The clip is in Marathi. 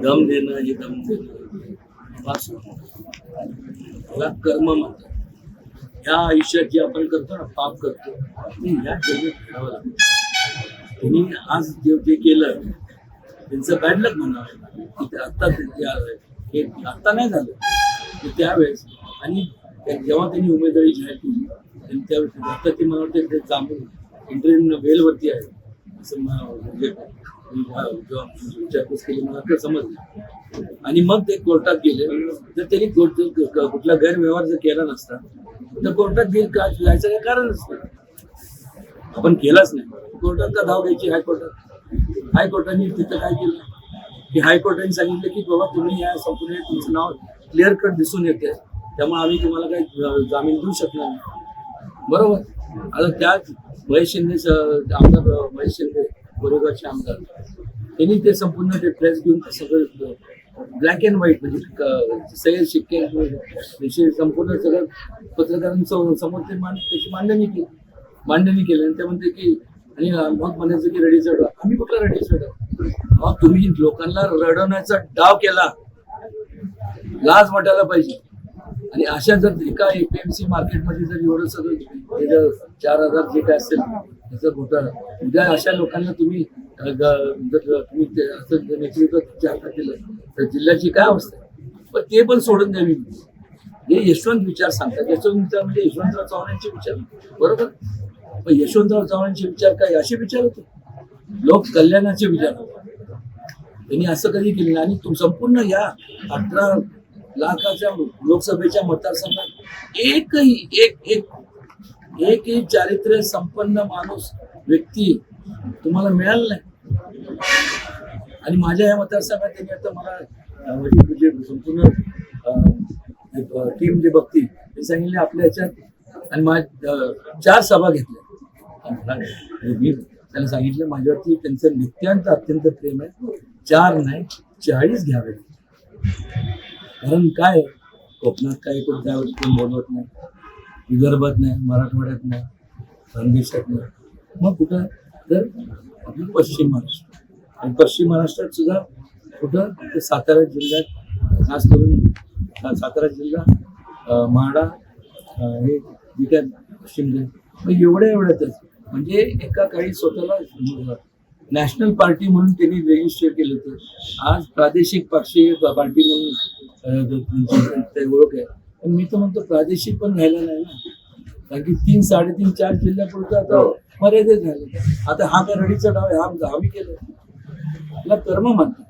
दम देणं हे दम देणं वास मला कर्म म्हणतात. ह्या आयुष्यात जे आपण करतो ना, पाप करतो ते ह्या जन्मात फेडावं लागतं. त्यांनी आज जे केलं त्यांचं बॅड लक म्हणावं की ते आत्ता नाही झालं ते त्यावेळेस. आणि जेव्हा त्यांनी उमेदवारी जाहीर केली त्यांनी त्यावेळेस आता ते मला वाटतं ते जांभून इंटरव्ह्यू वेलवरती आहे असं म्हणजे विचारपूस केली मला समजलं. आणि मग ते कोर्टात गेले. जर त्यांनी कुठला गैरव्यवहार जर केला नसता तर कोर्टात जायचं काही कारण नसतं. आपण केलाच नाही, कोर्टात का धाव घ्यायची हायकोर्टाने तिथं काय केलं की हायकोर्टाने सांगितलं की बाबा तुम्ही या संपूर्ण तुमचं नाव क्लिअर कट दिसून येते त्यामुळे आम्ही तुम्हाला काही जामीन देऊ शकणार नाही. बरोबर. आता त्याच महेश शिंदे आमदार महेश शिंदे बरोबरचे आमदार त्यांनी ते संपूर्ण ते प्रेस घेऊन सगळं ब्लॅक अँड व्हाईट म्हणजे सगळे शिक्के विषय संपूर्ण सगळं पत्रकारांचं समोर ते त्याची मांडणी केली आणि ते म्हणते की आणि मग म्हणायचं की रडी चढवा. आम्ही कुठला रडी चढवा? तुम्ही लोकांना रडवण्याचा डाव केला, लाज वाटायला पाहिजे. आणि अशा जर एका एपीएमसी मार्केटमध्ये जर एवढं सगळं 4,000 जे काय असेल त्याचा घोटाळा उद्या अशा लोकांना तुम्ही जर तुम्ही असं नेतृत्व तुमच्या हातात दिलं तर जिल्ह्याची काय अवस्था आहे. पण ते पण सोडून द्यावी. हे यशवंत विचार सांगतात. यशवंत विचार म्हणजे यशवंतराव चव्हाणांचे विचार, बरोबर. पण यशवंतराव चव्हाणांचे विचार काय असे विचार होते, लोक कल्याणाचे विचार होते. त्यांनी असं कधी केलं नाही. आणि संपूर्ण या 18 लाखाच्या लोकसभेच्या मतदारसंघात एकही चारित्र्य संपन्न माणूस व्यक्ती तुम्हाला मिळाला नाही. आणि माझ्या या मतदारसंघात त्यांनी आता मला म्हणजे संपूर्ण टीम जे बघतील ते सांगितले आपल्या ह्याच्यात. आणि 4 सभा घेतल्या. मी त्यांना सांगितलं माझ्यावरती त्यांचं नित्यांत अत्यंत प्रेम आहे. 4 नाही 40 घ्यावे. कारण काय कोकणात काय कोण त्यावरती कोण बोलवत नाही, विदर्भात नाही, मराठवाड्यात नाही, खानदेशात नाही. मग कुठं तर आपली पश्चिम महाराष्ट्र. आणि पश्चिम महाराष्ट्रात सुद्धा कुठं तर सातारा जिल्ह्यात खास करून सातारा जिल्हा म्हाडा हे जे काय पश्चिम जिल्हा मग एवढ्यातच म्हणजे एका काळी स्वतःला नॅशनल पार्टी म्हणून त्यांनी रजिस्टर केलं होतं. आज प्रादेशिक पार्टी म्हणून ते ओळख आहे. पण मी तर म्हणतो प्रादेशिक पण राहिला नाही ना. कारण की 3, 3.5, 4 जिल्ह्यापुरतं आता मर्यादित झाले. आता हा काय रडीचा डाव आहे, हा आम्ही केलं. आपला कर्म म्हणतात.